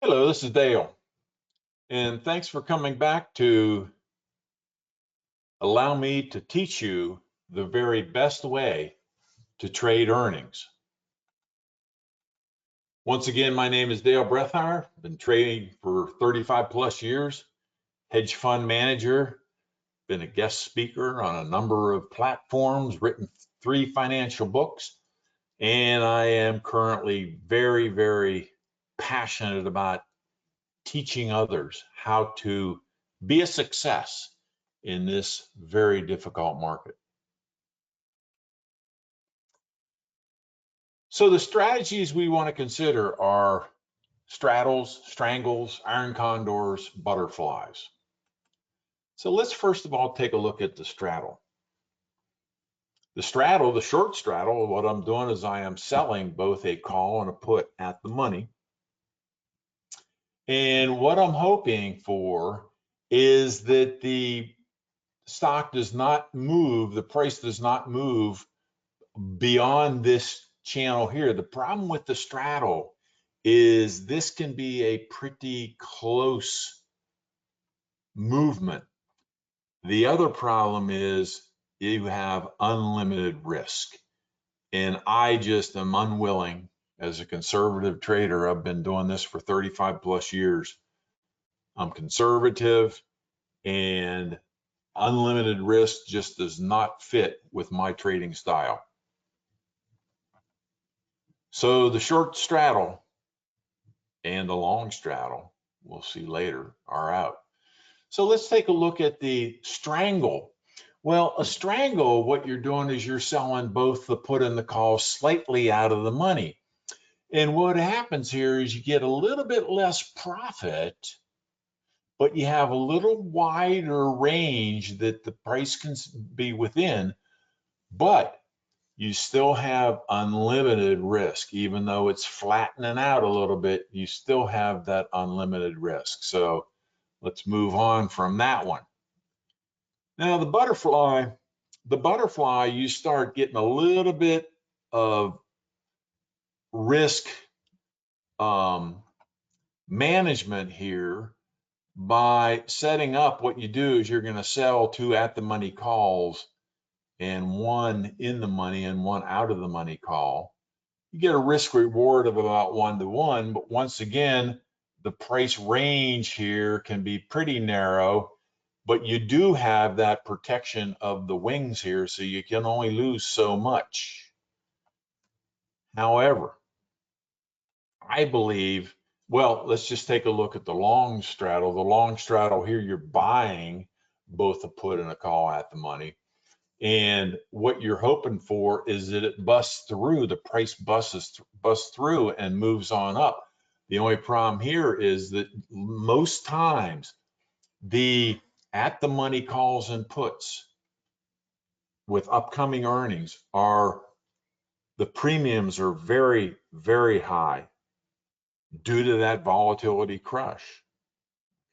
Hello, this is Dale, and thanks for coming back to allow me to teach you the very best way to trade earnings. Once again, my name is Dale Brethauer. I've been trading for 35 plus years, hedge fund manager, been a guest speaker on a number of platforms, written 3 financial books, and I am currently very, very passionate about teaching others how to be a success in this very difficult market. So the strategies we want to consider are straddles, strangles, iron condors, butterflies. So let's first of all take a look at the straddle. The straddle, the short straddle, what I'm doing is I am selling both a call and a put at the money. And what I'm hoping for is that the stock does not move, the price does not move beyond this channel here. The problem with the straddle is this can be a pretty close movement. The other problem is you have unlimited risk. And I just am unwilling, as a conservative trader, I've been doing this for 35 plus years. I'm conservative, and unlimited risk just does not fit with my trading style. So the short straddle and the long straddle, we'll see later, are out. So let's take a look at the strangle. Well, a strangle, what you're doing is you're selling both the put and the call slightly out of the money. And what happens here is you get a little bit less profit, but you have a little wider range that the price can be within, but you still have unlimited risk. Even though it's flattening out a little bit, you still have that unlimited risk. So let's move on from that one. Now the butterfly, you start getting a little bit of risk management here by setting up. What you do is you're going to sell 2 at the money calls and 1 in the money and 1 out of the money call. You get a risk reward of about 1 to 1, but once again, the price range here can be pretty narrow, but you do have that protection of the wings here, so you can only lose so much. However, I believe, well, let's just take a look at the long straddle. The long straddle here, you're buying both a put and a call at the money. And what you're hoping for is that it busts through, the price busts through and moves on up. The only problem here is that most times the at the money calls and puts with upcoming earnings are, the premiums are very, very high due to that volatility crush,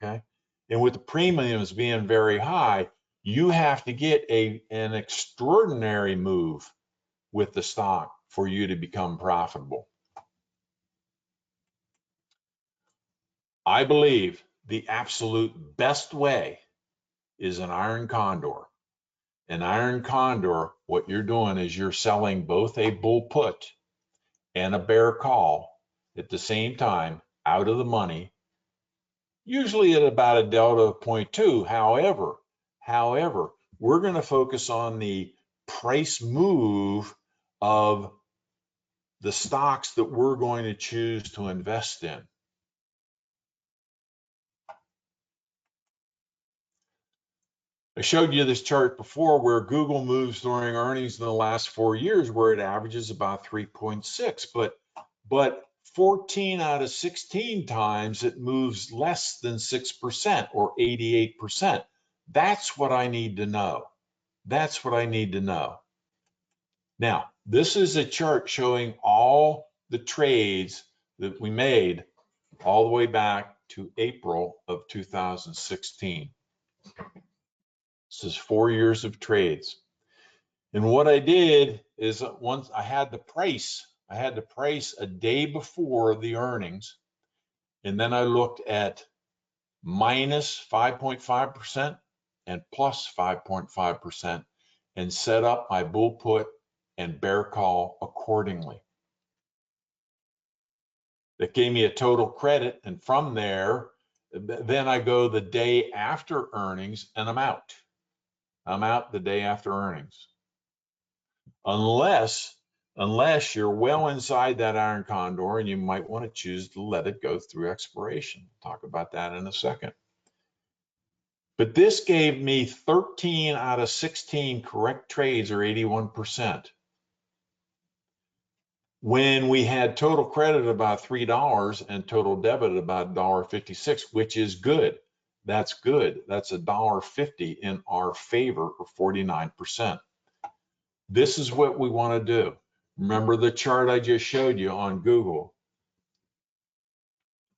okay? And with the premiums being very high, you have to get an extraordinary move with the stock for you to become profitable. I believe the absolute best way is an Iron Condor. An Iron Condor, what you're doing is you're selling both a bull put and a bear call at the same time out of the money, usually at about a delta of 0.2. However, we're going to focus on the price move of the stocks that we're going to choose to invest in. I showed you this chart before where Google moves during earnings in the last 4 years, where it averages about 3.6, but 14 out of 16 times it moves less than 6% or 88%. That's what I need to know. That's what I need to know. Now, this is a chart showing all the trades that we made all the way back to April of 2016. This is 4 years of trades. And what I did is once I had the price a day before the earnings, And then I looked at minus 5.5% and plus 5.5% and set up my bull put and bear call accordingly. That gave me a total credit, and from there, then I go the day after earnings and I'm out. I'm out the day after earnings. Unless you're well inside that Iron Condor and you might want to choose to let it go through expiration. Talk about that in a second. But this gave me 13 out of 16 correct trades, or 81%. When we had total credit about $3 and total debit about $1.56, which is good. That's good. That's $1.50 in our favor, or 49%. This is what we want to do. Remember the chart I just showed you on Google,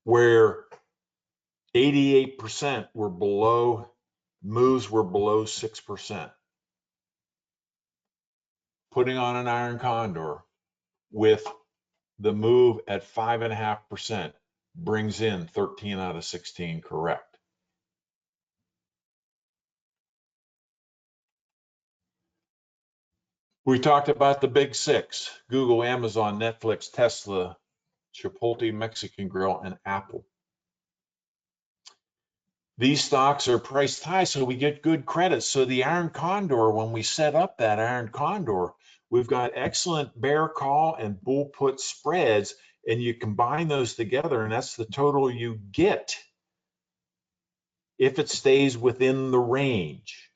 where 88% were below, moves were below 6%. Putting on an Iron Condor with the move at 5.5% brings in 13 out of 16 correct. We talked about the big six: Google, Amazon, Netflix, Tesla, Chipotle Mexican Grill, and Apple. These stocks are priced high, so we get good credit. So the Iron Condor, when we set up that Iron Condor, we've got excellent bear call and bull put spreads, and you combine those together, and that's the total you get if it stays within the range.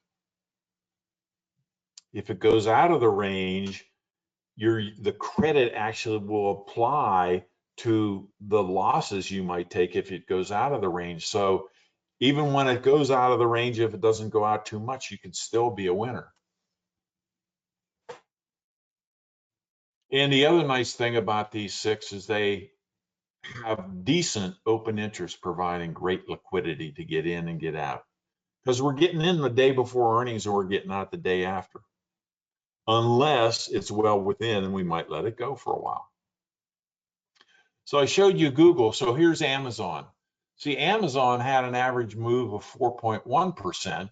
If it goes out of the range, the credit actually will apply to the losses you might take if it goes out of the range. So even when it goes out of the range, if it doesn't go out too much, you can still be a winner. And the other nice thing about these six is they have decent open interest, providing great liquidity to get in and get out. Because we're getting in the day before earnings and we're getting out the day after. Unless it's well within, and we might let it go for a while. So I showed you Google. So here's Amazon. See, Amazon had an average move of 4.1%.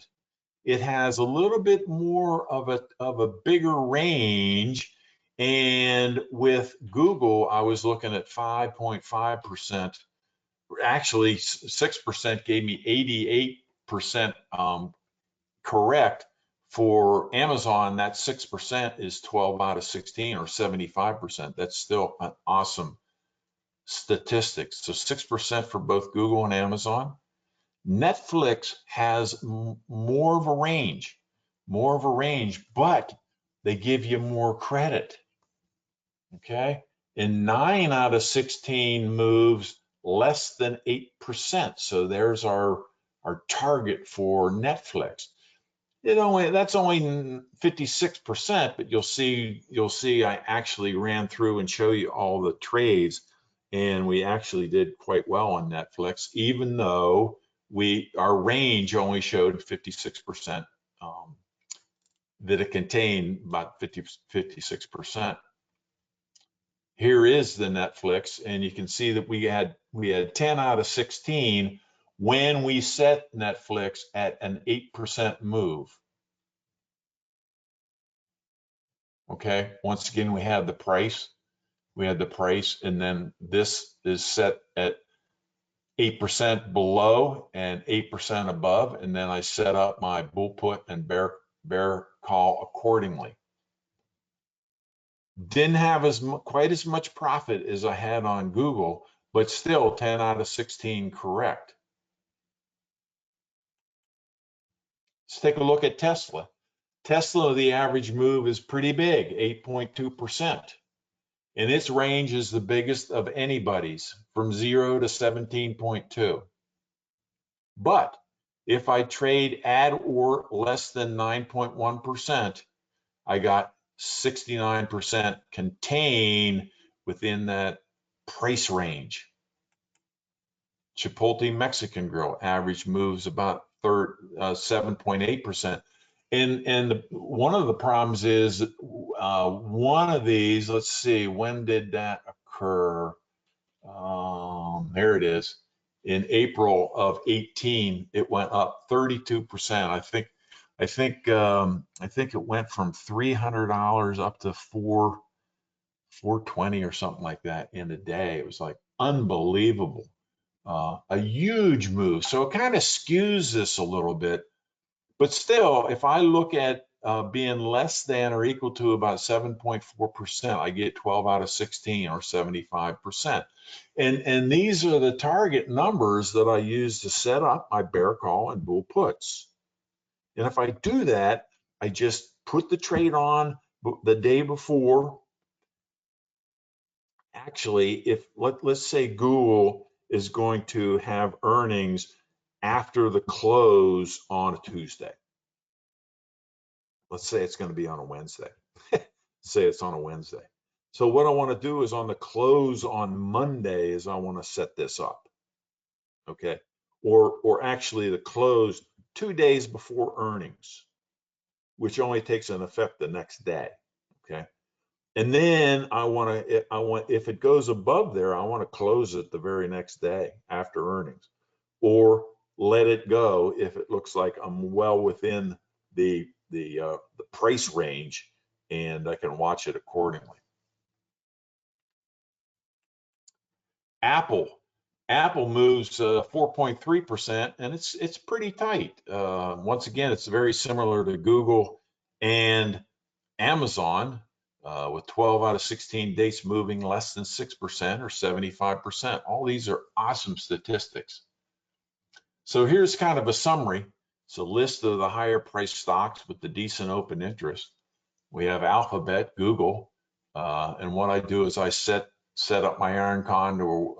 It has a little bit more of a bigger range. And with Google, I was looking at 5.5%. Actually, 6% gave me 88% correct. For Amazon, that 6% is 12 out of 16, or 75%. That's still an awesome statistic. So 6% for both Google and Amazon. Netflix has more of a range, but they give you more credit. Okay, and 9 out of 16 moves less than 8%. So there's our target for Netflix. That's only 56%, but you'll see I actually ran through and show you all the trades, and we actually did quite well on Netflix, even though our range only showed 56%, that it contained about 56%. Here is the Netflix, and you can see that we had 10 out of 16 when we set Netflix at an 8% move. Okay, once again, we had the price, and then this is set at 8% below and 8% above, and then I set up my bull put and bear call accordingly. Didn't have quite as much profit as I had on Google, but still 10 out of 16 correct. Let's take a look at Tesla. Tesla, the average move is pretty big, 8.2%. And its range is the biggest of anybody's, from 0 to 17.2. But if I trade at or less than 9.1%, I got 69% contained within that price range. Chipotle Mexican Grill average moves about 7.8%. And one of the problems is one of these, let's see, when did that occur? There it is. in April of 18, it went up 32%. I think it went from $300 up to $420 or something like that in a day. It was like unbelievable, a huge move. So it kind of skews this a little bit, but still, if I look at being less than or equal to about 7.4%, I get 12 out of 16 or 75%. And these are the target numbers that I use to set up my bear call and bull puts. And if I do that, I just put the trade on the day before. Actually, if let's say Google is going to have earnings after the close on a Tuesday. Let's say it's going to be on a Wednesday. Say it's on a Wednesday. So what I want to do is on the close on Monday is I want to set this up. Okay. Or actually the close 2 days before earnings, which only takes an effect the next day. Okay. And then I want, if it goes above there, I want to close it the very next day after earnings, or let it go if it looks like I'm well within the price range and I can watch it accordingly. Apple moves 4.3%, and it's pretty tight. Once again, it's very similar to Google and Amazon, with 12 out of 16 dates moving less than 6% or 75%. All these are awesome statistics. So here's kind of a summary. It's a list of the higher price stocks with the decent open interest. We have Alphabet, Google, and what I do is I set up my Iron Condor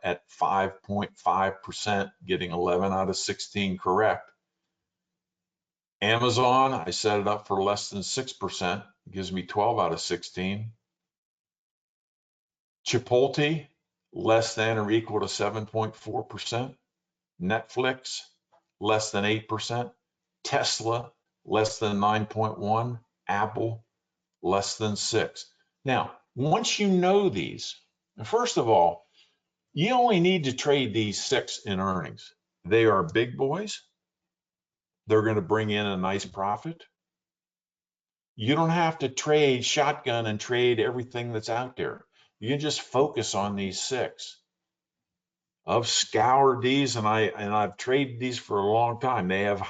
at 5.5%, getting 11 out of 16 correct. Amazon, I set it up for less than 6%, it gives me 12 out of 16. Chipotle, less than or equal to 7.4%. Netflix, less than 8%. Tesla, less than 9.1. Apple, less than 6. Now, once you know these, first of all, you only need to trade these 6 in earnings. They are big boys. They're going to bring in a nice profit. You don't have to trade shotgun and trade everything that's out there. You can just focus on these 6. I've scoured these and I've traded these for a long time. They have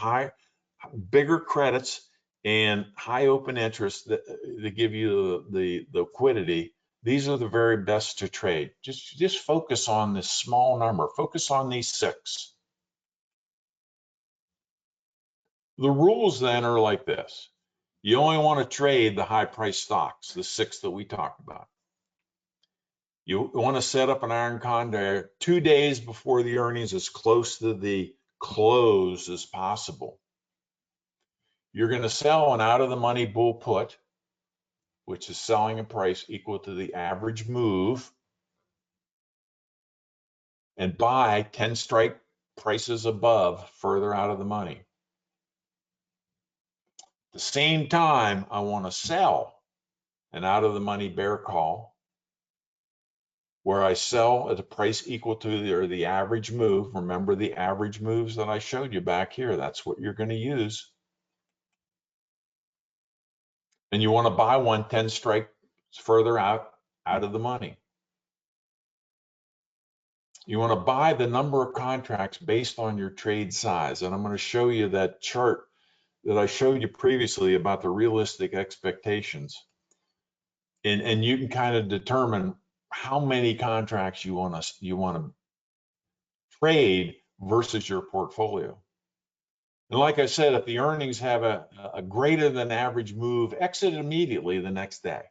bigger credits and high open interest that give you the liquidity. These are the very best to trade. Just focus on this small number. Focus on these 6. The rules then are like this. You only want to trade the high price stocks, the 6 that we talked about. You want to set up an Iron Condor 2 days before the earnings, as close to the close as possible. You're going to sell an out of the money bull put, which is selling a price equal to the average move, and buy 10 strike prices above further out of the money. At the same time, I want to sell an out of the money bear call, where I sell at a price equal to the average move. Remember the average moves that I showed you back here. That's what you're going to use. And you want to buy 10 strikes further out of the money. You want to buy the number of contracts based on your trade size. And I'm going to show you that chart that I showed you previously about the realistic expectations. And you can kind of determine how many contracts you want to trade versus your portfolio. And like I said, if the earnings have a greater than average move, exit immediately the next day.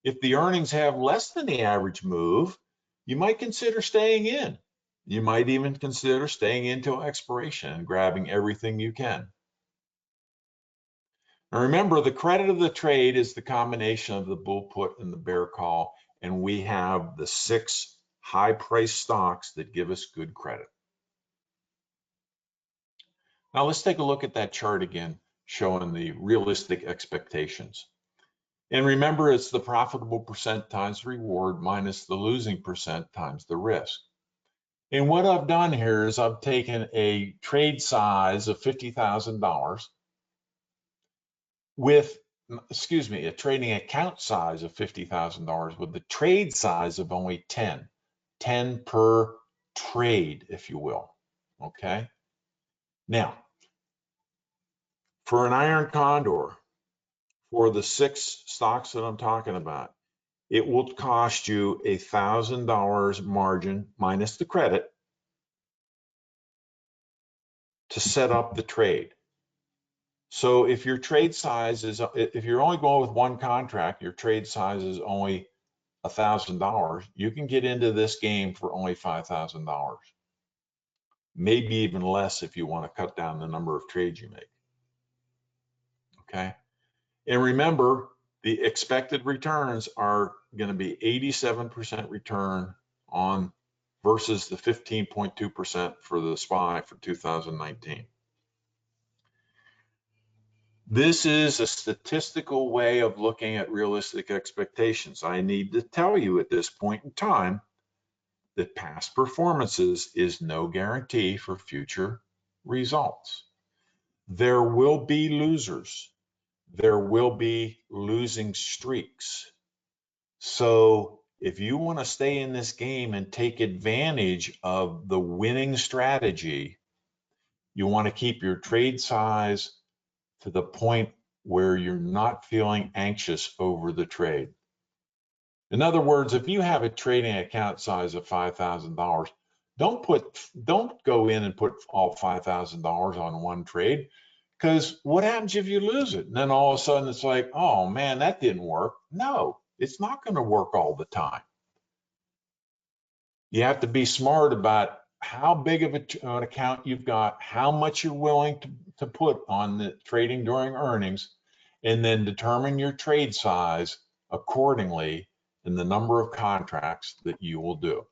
If the earnings have less than the average move, you might consider staying in. You might even consider staying until expiration and grabbing everything you can. Now remember, the credit of the trade is the combination of the bull put and the bear call, and we have the 6 high-priced stocks that give us good credit. Now let's take a look at that chart again, showing the realistic expectations. And remember, it's the profitable percent times reward minus the losing percent times the risk. And what I've done here is I've taken a trade size of $50,000 with, excuse me, a trading account size of $50,000 with the trade size of only 10 per trade, if you will. Okay. Now, for an Iron Condor, for the 6 stocks that I'm talking about, it will cost you $1,000 margin minus the credit to set up the trade. So if your trade size is, if you're only going with one contract, your trade size is only $1,000, you can get into this game for only $5,000. Maybe even less if you want to cut down the number of trades you make. Okay. And remember, the expected returns are going to be 87% return on versus the 15.2% for the SPY for 2019. This is a statistical way of looking at realistic expectations. I need to tell you at this point in time that past performances is no guarantee for future results. There will be losers. There will be losing streaks. So if you want to stay in this game and take advantage of the winning strategy, you want to keep your trade size to the point where you're not feeling anxious over the trade. In other words, if you have a trading account size of $5,000, don't go in and put all $5,000 on one trade, because what happens if you lose it? And then all of a sudden it's like, oh man, that didn't work. No, it's not going to work all the time. You have to be smart about how big of an account you've got, how much you're willing to put on the trading during earnings, and then determine your trade size accordingly in the number of contracts that you will do.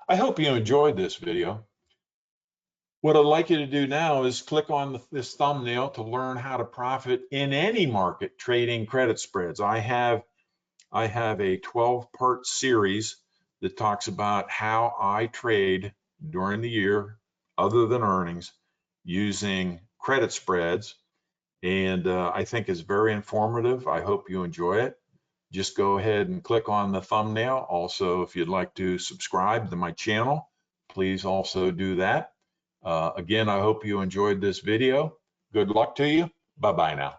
I hope you enjoyed this video. What I'd like you to do now is click on this thumbnail to learn how to profit in any market trading credit spreads. I have a 12-part series that talks about how I trade during the year other than earnings using credit spreads, and I think it's very informative. I hope you enjoy it. Just go ahead and click on the thumbnail. Also, if you'd like to subscribe to my channel, please also do that. Again, I hope you enjoyed this video. Good luck to you. Bye-bye now.